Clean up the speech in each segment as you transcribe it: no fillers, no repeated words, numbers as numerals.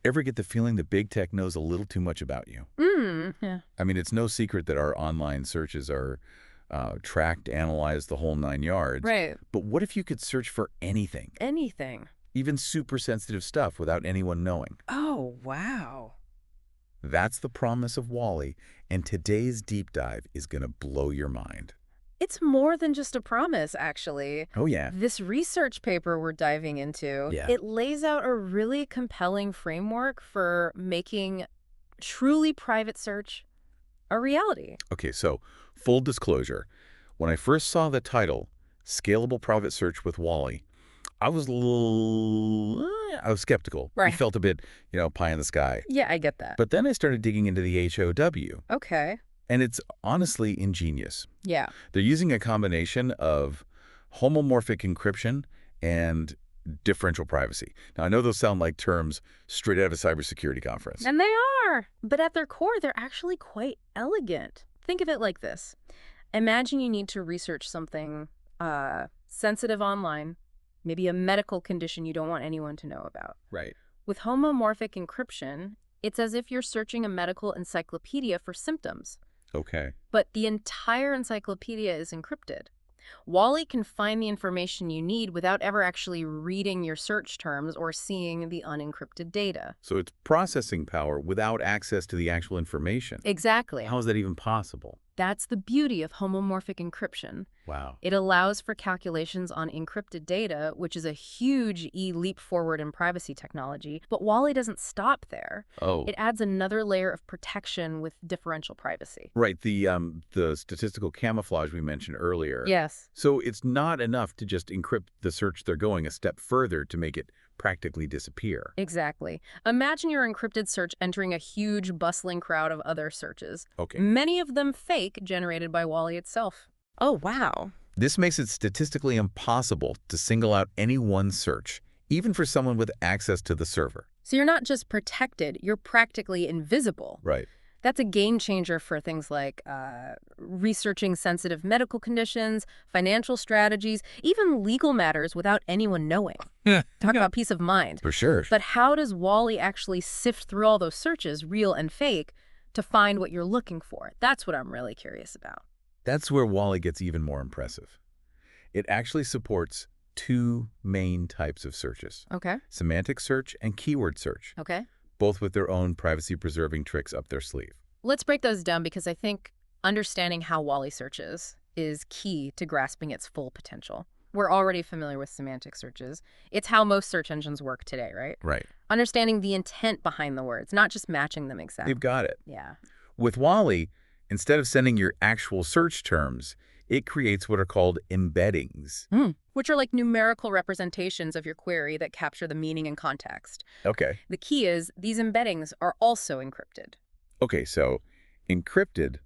Ever get the feeling that big tech knows a little too much about you? Yeah. I mean, it's no secret that our online searches are tracked, analyzed, the whole 9 yards. Right. But what if you could search for anything, Anything. even super sensitive stuff, without anyone knowing? Oh, wow. That's the promise of Wally, and today's deep dive is going to blow your mind. It's more than just a promise, actually. Oh, yeah. This research paper we're diving into, Yeah. it lays out a really compelling framework for making truly private search a reality. Okay, so full disclosure. When I first saw the title, Scalable Private Search with Wally, I was I was skeptical. It Right. felt a bit, pie in the sky. Yeah, I get that. But then I started digging into the HOW, Okay. and it's honestly ingenious. Yeah. They're using a combination of homomorphic encryption and differential privacy. Now, I know those sound like terms straight out of a cybersecurity conference. And they are. But at their core, they're actually quite elegant. Think of it like this. Imagine you need to research something sensitive online, maybe a medical condition you don't want anyone to know about. Right. With homomorphic encryption, it's as if you're searching a medical encyclopedia for symptoms, Okay. but the entire encyclopedia is encrypted. Wally can find the information you need without ever actually reading your search terms or seeing the unencrypted data. So it's processing power without access to the actual information. Exactly. How is that even possible? That's the beauty of homomorphic encryption. Wow. It allows for calculations on encrypted data, which is a huge leap forward in privacy technology. But Wally doesn't stop there. Oh. It adds another layer of protection with differential privacy. Right, the statistical camouflage we mentioned earlier. Yes. So it's not enough to just encrypt the search. They're going a step further to make it practically disappear. Exactly. Imagine your encrypted search entering a huge, bustling crowd of other searches. Okay. Many of them fake, generated by Wally itself. Oh, wow. This makes it statistically impossible to single out any one search, even for someone with access to the server. So you're not just protected, you're practically invisible. Right. That's a game changer for things like researching sensitive medical conditions, financial strategies, even legal matters without anyone knowing. Talk about peace of mind. For sure. But how does Wally actually sift through all those searches, real and fake, to find what you're looking for? That's what I'm really curious about. That's where Wally gets even more impressive. It actually supports two main types of searches: Okay. semantic search and keyword search, Okay. both with their own privacy-preserving tricks up their sleeve. Let's break those down because I think understanding how Wally searches is key to grasping its full potential. We're already familiar with semantic searches. It's how most search engines work today, right? Right. Understanding the intent behind the words, not just matching them exactly. You've got it. Yeah. With Wally, instead of sending your actual search terms, it creates what are called embeddings. Which are like numerical representations of your query that capture the meaning and context. Okay. The key is these embeddings are also encrypted. Okay, so encrypted,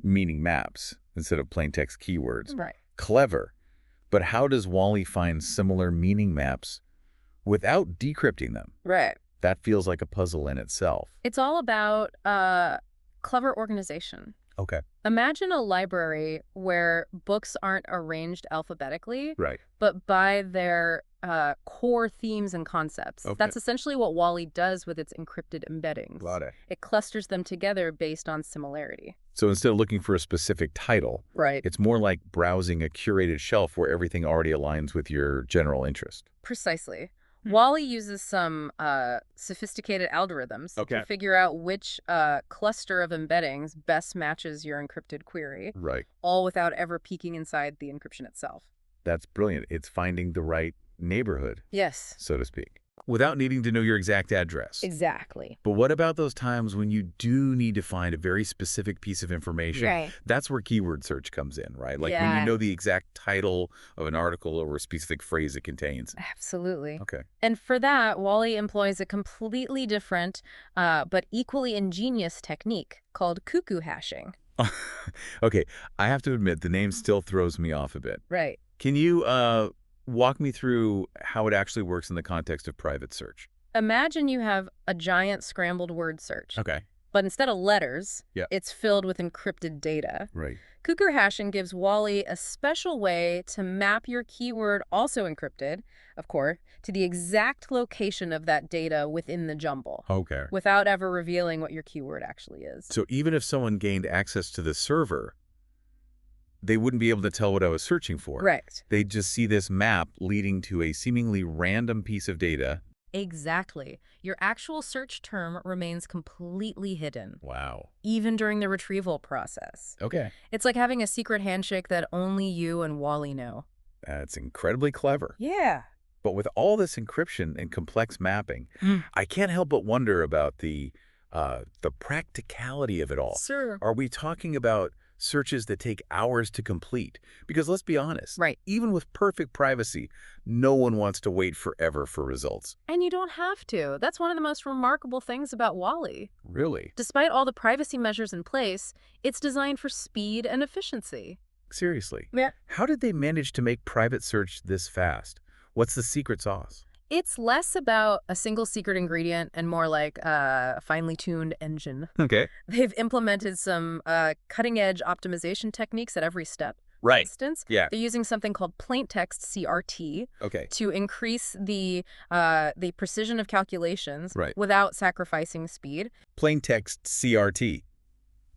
meaning maps instead of plain text keywords. Right. Clever. But how does Wally find similar meaning maps without decrypting them? Right. That feels like a puzzle in itself. It's all about clever organization. Okay. Imagine a library where books aren't arranged alphabetically, Right. but by their core themes and concepts. Okay. That's essentially what Wally does with its encrypted embeddings. Got it. It clusters them together based on similarity. So instead of looking for a specific title, Right. it's more like browsing a curated shelf where everything already aligns with your general interest. Precisely. Wally uses some sophisticated algorithms Okay. to figure out which cluster of embeddings best matches your encrypted query, Right. all without ever peeking inside the encryption itself. That's brilliant. It's finding the right neighborhood, Yes. so to speak, without needing to know your exact address. Exactly. But what about those times when you do need to find a very specific piece of information? Right. That's where keyword search comes in, right? Like when Yeah. you know the exact title of an article or a specific phrase it contains. Absolutely. Okay. And for that, Wally employs a completely different but equally ingenious technique called cuckoo hashing. Okay, I have to admit the name still throws me off a bit. Right. Can you walk me through how it actually works in the context of private search? Imagine you have a giant scrambled word search. Okay. But instead of letters, Yeah. it's filled with encrypted data. Right. Cougar hashing gives Wally a special way to map your keyword, also encrypted, of course, to the exact location of that data within the jumble, Okay. without ever revealing what your keyword actually is. So even if someone gained access to the server, they wouldn't be able to tell what I was searching for. Right. They'd just see this map leading to a seemingly random piece of data. Exactly. Your actual search term remains completely hidden, Wow. even during the retrieval process. Okay. It's like having a secret handshake that only you and Wally know. That's incredibly clever. Yeah. But with all this encryption and complex mapping, Mm. I can't help but wonder about the practicality of it all. Sure. Are we talking about searches that take hours to complete? Because let's be honest, Right. even with perfect privacy, no one wants to wait forever for results. And you don't have to. That's one of the most remarkable things about Wally. Really? Despite all the privacy measures in place, it's designed for speed and efficiency. Seriously. Yeah. How did they manage to make private search this fast? What's the secret sauce? It's less about a single secret ingredient and more like a finely tuned engine. Okay. They've implemented some cutting-edge optimization techniques at every step. For Right. instance, Yeah. they're using something called plain text CRT Okay. to increase the precision of calculations Right. without sacrificing speed. Plain text CRT.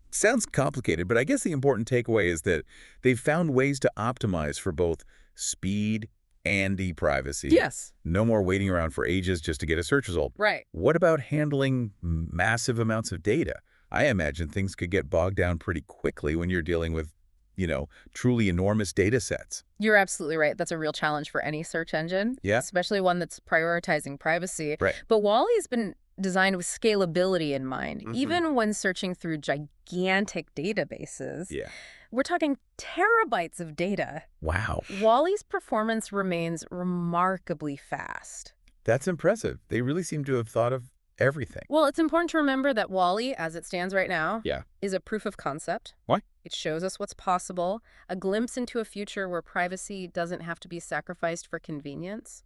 Sounds complicated, but I guess the important takeaway is that they've found ways to optimize for both speed and e-privacy. Yes. No more waiting around for ages just to get a search result. Right. What about handling massive amounts of data? I imagine things could get bogged down pretty quickly when you're dealing with, truly enormous data sets. You're absolutely right. That's a real challenge for any search engine, Yeah. especially one that's prioritizing privacy. Right. But Wally's been designed with scalability in mind. Mhm. Even when searching through gigantic databases, Yeah. we're talking terabytes of data. Wow. Wally's performance remains remarkably fast. That's impressive. They really seem to have thought of everything. Well, it's important to remember that Wally, as it stands right now, Yeah. is a proof of concept. Why? It shows us what's possible, a glimpse into a future where privacy doesn't have to be sacrificed for convenience.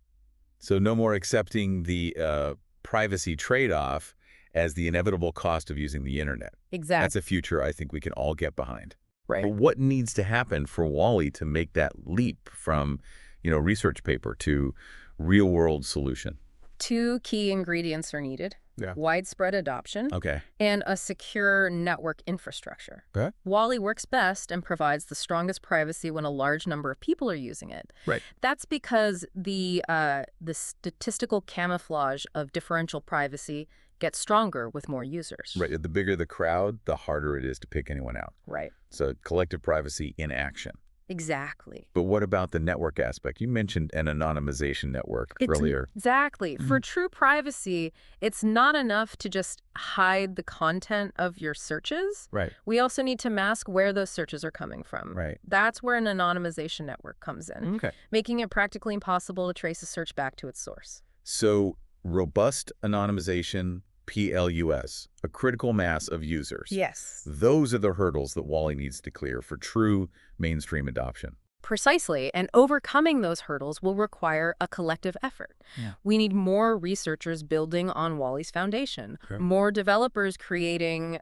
So no more accepting the privacy trade-off as the inevitable cost of using the internet. Exactly. That's a future I think we can all get behind. Right. But what needs to happen for Wally to make that leap from, research paper to real-world solution? Two key ingredients are needed. Yeah. Widespread adoption Okay. and a secure network infrastructure. Okay. Wally works best and provides the strongest privacy when a large number of people are using it. Right. That's because the statistical camouflage of differential privacy gets stronger with more users. Right. The bigger the crowd, the harder it is to pick anyone out. Right. So collective privacy in action. Exactly. But what about the network aspect? You mentioned an anonymization network earlier. Exactly. For true privacy, it's not enough to just hide the content of your searches. Right. We also need to mask where those searches are coming from. Right. That's where an anonymization network comes in, Okay. making it practically impossible to trace a search back to its source. So robust anonymization, PLUS, a critical mass of users. Yes. Those are the hurdles that Wally needs to clear for true mainstream adoption. Precisely, and overcoming those hurdles will require a collective effort. Yeah. We need more researchers building on Wally's foundation, Okay. more developers creating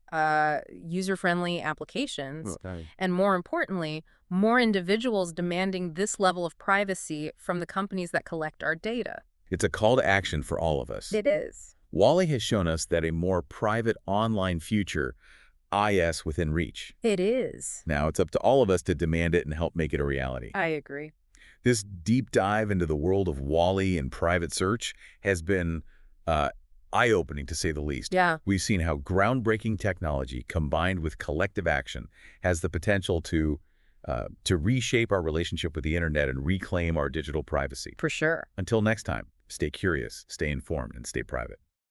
user-friendly applications, and more importantly, more individuals demanding this level of privacy from the companies that collect our data. It's a call to action for all of us. It is. Wally has shown us that a more private online future is within reach. It is. Now it's up to all of us to demand it and help make it a reality. I agree. This deep dive into the world of Wally and private search has been eye-opening, to say the least. Yeah. We've seen how groundbreaking technology combined with collective action has the potential to reshape our relationship with the internet and reclaim our digital privacy. For sure. Until next time, stay curious, stay informed, and stay private.